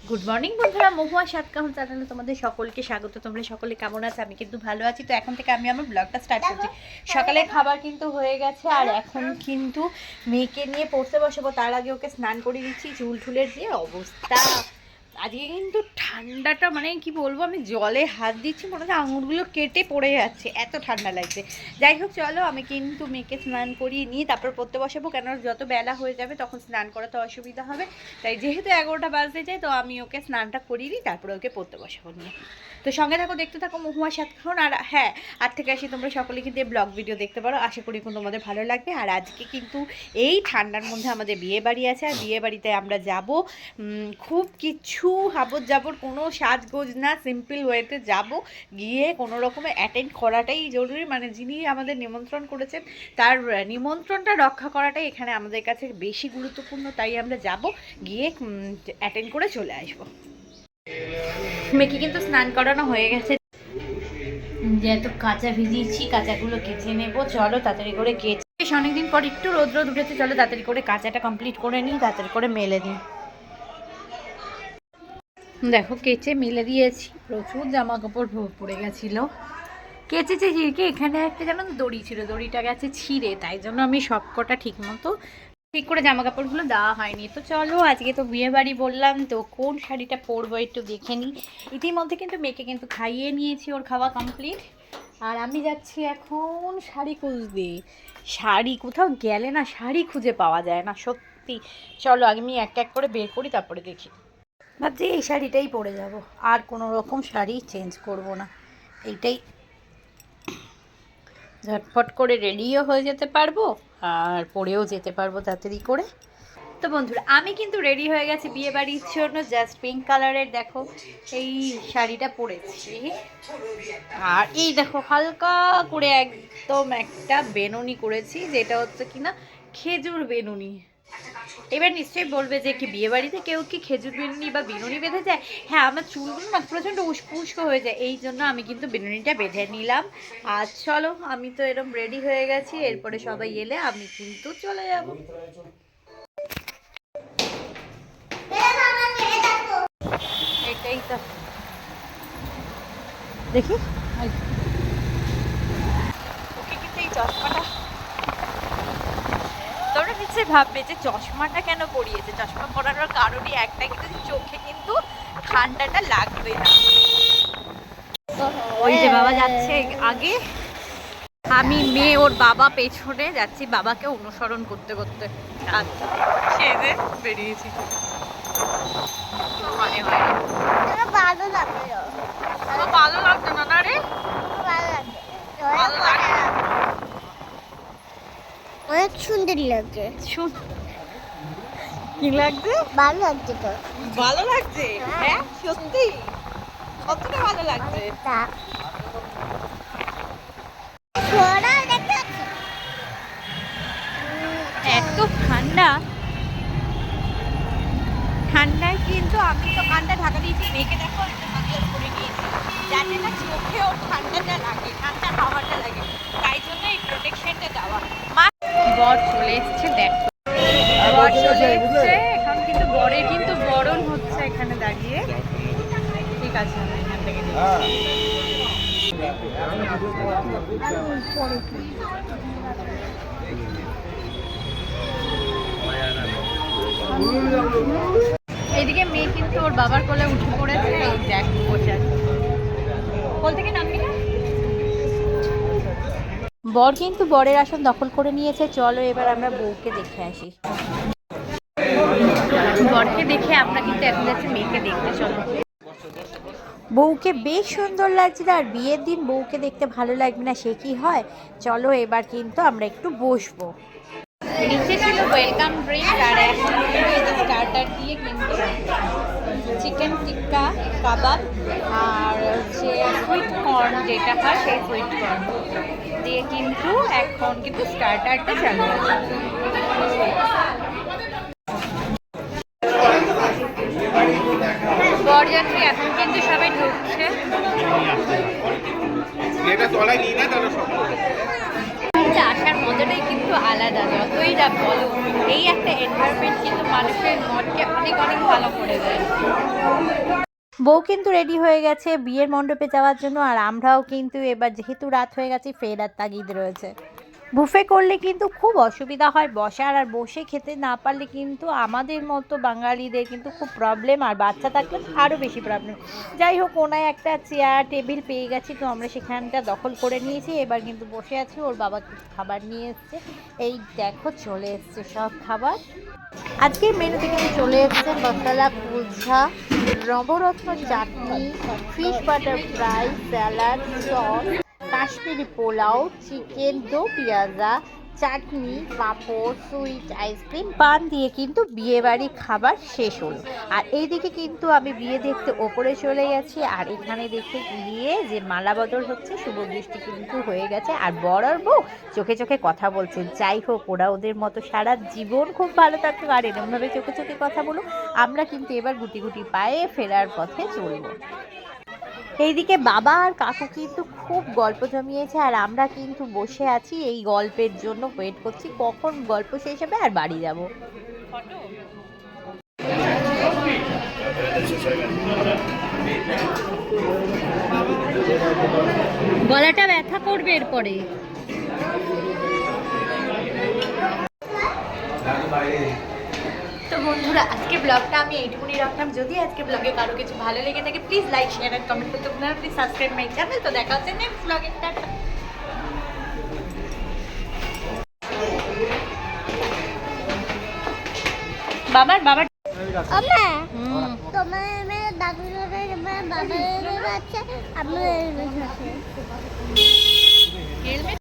Good morning বন্ধুরা, মহুয়া সাতকাহন চ্যানেলে তোমাদের সকলকে স্বাগত। তোমরা সকলে কেমন আছো? আমি কিন্তু ভালো আছি। তো এখন থেকে আমি আমার ব্লগটা স্টার্ট করছি। সকালে খাবার কিন্তু হয়ে গেছে, আর এখন কিন্তু মেয়েকে নিয়ে পড়তে বসাবো। তার আগে ওকে স্নান করে দিচ্ছি। চুল ঠুলের দিয়ে অবস্থা আজকে কিন্তু ঠান্ডাটা, মানে কি বলবো, আমি জলে হাত দিচ্ছি, মনে হচ্ছে আঙুরগুলো কেটে পড়ে যাচ্ছে, এত ঠান্ডা লাগছে। যাই হোক, চলো আমি কিন্তু মেয়েকে স্নান করিয়ে নিয়ে তারপর পড়তে বসাবো, কেন যত বেলা হয়ে যাবে তখন স্নান করাতে অসুবিধা হবে। তাই যেহেতু 11টা বাজতে যায়, তো আমি ওকে স্নানটা করিয়ে দিই, তারপরে ওকে পড়তে বসাবো নিয়ে। তো সঙ্গে থাকো, দেখতে থাকো মহুয়া সাতক্ষণ। আর হ্যাঁ, আর থেকে আসি তোমরা সকলে কিন্তু ব্লগ ভিডিও দেখতে পারো, আশা করি কিন্তু তোমাদের ভালো লাগবে। আর আজকে কিন্তু এই ঠান্ডার মধ্যে আমাদের বিয়ে বাড়ি আছে, আর বিয়ে বাড়িতে আমরা যাব। খুব কিছু হাবর জাবর, কোনো সাজগোজ না, সিম্পল ওয়েতে যাব। গিয়ে কোনো রকমে অ্যাটেন্ড করাটাই জরুরি, মানে যিনি আমাদের নিমন্ত্রণ করেছেন তার নিমন্ত্রণটা রক্ষা করাটাই এখানে আমাদের কাছে বেশি গুরুত্বপূর্ণ। তাই আমরা যাব, গিয়ে অ্যাটেন্ড করে চলে আসবো। মেয়েকে কিন্তু স্নান করানো হয়ে গেছে। যেহেতু কাঁচা ভিজিয়েছি, কাঁচাগুলো কেচে নেবো। চলো তাড়াতাড়ি করে কেচে, অনেকদিন পর একটু রোদ উঠেছে, চলো তাড়াতাড়ি করে কাঁচাটা কমপ্লিট করে নিই, তাড়াতাড়ি করে মেলে দিই। দেখো কেচে মেলে দিয়েছি, প্রচুর জামা কাপড় পড়ে গেছিলো। কেচেছে ঝিরকে, এখানে একটা যেন দড়ি ছিল, দড়িটা গেছে ছিঁড়ে, তাই জন্য আমি সব কটা ঠিক করে জামা কাপড়গুলো দেওয়া হয়নি। তো চলো, আজকে তো বিয়ে বাড়ি বললাম, তো কোন শাড়িটা পরবো একটু দেখে নিই। ইতিমধ্যে কিন্তু মেয়েকে কিন্তু খাইয়ে নিয়েছি, ওর খাওয়া কমপ্লিট। আর আমি যাচ্ছি এখন শাড়ি খুঁজতে। শাড়ি কোথাও গেলে না শাড়ি খুঁজে পাওয়া যায় না সত্যি। চলো আগে আমি এক এক করে বের করি, তারপরে দেখি। ভাবছি এই শাড়িটাই পরে যাব, আর কোনো রকম শাড়ি চেঞ্জ করব না। এইটাই ঝটফট করে রেডিও হয়ে যেতে পারবো, আর পরেও যেতে পারবো তাড়াতাড়ি করে। তো বন্ধুরা, আমি কিন্তু রেডি হয়ে গেছি বিয়ে বাড়ির জন্য। জাস্ট পিঙ্ক কালারের দেখো এই শাড়িটা পরেছি। আর এই দেখো হালকা করে একদম একটা বেনুনি করেছি, যেটা হচ্ছে কিনা খেজুর বেনুনি। এবার নিশ্চয়ই বলবে যে কি বিয়ে বাড়িতে কেউ কি খেজুর বেনুনি বা বিনুনি বেঁধে যায়? হ্যাঁ, আমার চুলগুলো না প্রচণ্ড উস্কো উস্কো হয়ে যায়, এই জন্য আমি কিন্তু বেনুনিটা বেঁধে নিলাম। আর চলো, আমি তো এরকম রেডি হয়ে গেছি, এরপরে সবাই এলে আমি কিন্তু চলে যাব। এটাই তো দেখি। ওকে কিন্তু এই চশমাটা, তোমরা নিশ্চয়ই ভাববে যে চশমাটা কেন পরিয়েছে। চশমা পরানোর কারণই একটা, কিন্তু চোখে কিন্তু ঠান্ডাটা লাগবে না। ওই যে বাবা যাচ্ছে আগে, আমি মেয়ে ওর বাবা পেছনে যাচ্ছি, বাবাকে অনুসরণ করতে করতে। আচ্ছা, সেজে বেরিয়েছি। মানে হয় না, ভালো লাগছে না না রে, ভালো লাগছে, অনেক সুন্দর লাগছে। কি লাগছে? ভালো লাগছে তো। ভালো লাগছে, হ্যাঁ সত্যি, কতটা ভালো লাগছে। এত ঠান্ডা, ঠান্ডায় কিন্তু আমি তো কানটা ঢাকা দিয়েছি। মেয়েকে দেখো একটা মাফলার পরে নিয়েছি, যাতে না চোখেও ঠান্ডাটা লাগে, ঠান্ডা হাওয়াটা লাগে, তাই জন্য এই প্রোটেকশনটা দেওয়া। মা, বর চলে এসছে, দেখো বর চলে এসছে। এখন কিন্তু বরের কিন্তু বরণ হচ্ছে এখানে দাঁড়িয়ে। ঠিক আছে, আমি এখান থেকে এইদিকে মেয়ে কিন্তু ওর বাবার কোলে উঠে পড়েছে, এই দেখ বসে আছে। কোল থেকে নামবি না। বর কিন্তু বরের আসন দখল করে নিয়েছে। চলো এবার আমরা বউকে দেখে আসি। বরকে দেখে আমরা কিন্তু এখন যাচ্ছি মেয়েকে দেখতে। চলো, বউকে বেশ সুন্দর লাগছে, আর বিয়ের দিন বউকে দেখতে ভালো লাগবে না, সে কি হয়। চলো এবার কিন্তু আমরা একটু বসবো। নিচে ছিল ওয়েলকাম ড্রিঙ্ক, আর এখন স্টার্টার দিয়ে কিন্তু চিকেন টিক্কা কাবাব, আর হচ্ছে সুইট কর্ন, যেটা হয় সেই সুইট কর্ন দিয়ে কিন্তু এখন কিন্তু স্টার্টারটা চালু আছে। বরযাত্রী এখন কিন্তু সবাই ঢুকছে। আসার মজাটাই কিন্তু আলাদা, যতই যা বলো, এই একটা এনভায়রনমেন্ট কিন্তু মানুষের মনকে অনেক অনেক ভালো করে দেয়। বউ কিন্তু রেডি হয়ে গেছে বিয়ের মণ্ডপে যাওয়ার জন্য, আর আমরাও কিন্তু এবার যেহেতু রাত হয়ে গেছে ফেরার তাগিদ রয়েছে। বুফে করলে কিন্তু খুব অসুবিধা হয় বসার, আর বসে খেতে না পারলে কিন্তু আমাদের মতো বাঙালিদের কিন্তু খুব প্রবলেম, আর বাচ্চা থাকলে আরও বেশি প্রবলেম। যাই হোক, কোনায় একটা চেয়ার টেবিল পেয়ে গেছি, তো আমরা সেখানটা দখল করে নিয়েছি। এবার কিন্তু বসে আছি, ওর বাবা কিছু খাবার নিয়ে এসছে। এই দেখো চলে এসছে সব খাবার। আজকের মেনুতে কিন্তু চলে এসছে masala kulcha, navratan chutney, fish butter fry, salad, sauce, Kashmiri pulao, chicken do pyaza, চাটনি, পাঁপড়, সুইট, আইসক্রিম, পান দিয়ে কিন্তু বিয়েবাড়ি খাবার শেষ হলো। আর এইদিকে কিন্তু আমি বিয়ে দেখতে ওপরে চলে গেছি, আর এখানে দেখে গিয়ে যে মালা বদল হচ্ছে, শুভ দৃষ্টি কিন্তু হয়ে গেছে, আর বর আর বউ চোখে চোখে কথা বলছে। যাই হোক, ওরা ওদের মতো সারা জীবন খুব ভালো থাকতো, আর এরকমভাবে চোখে চোখে কথা বলো। আমরা কিন্তু এবার গুটি গুটি পায়ে ফেরার পথে চলবো। এইদিকে বাবা আর কাকু কিন্তু খুব গল্প জমিয়েছে, আর আমরা কিন্তু বসে আছি এই গল্পের জন্য, ওয়েট করছি কখন গল্প শেষ হবে আর বাড়ি যাব। গলাটা ব্যথা করবে এরপরে। তো বন্ধুরা, আজকে ব্লগটা আমি এইটুকুনি রাখলাম। যদি আজকে ব্লগে কারো কিছু ভালো লেগে থাকে please like share and comment করতে ভুলবেন না। Please subscribe my channel. তো দেখা হচ্ছে নেক্সট ব্লগে। টাটা। বাবার আমা তোমার মেয়ে দাদু বাবা আছে, আমার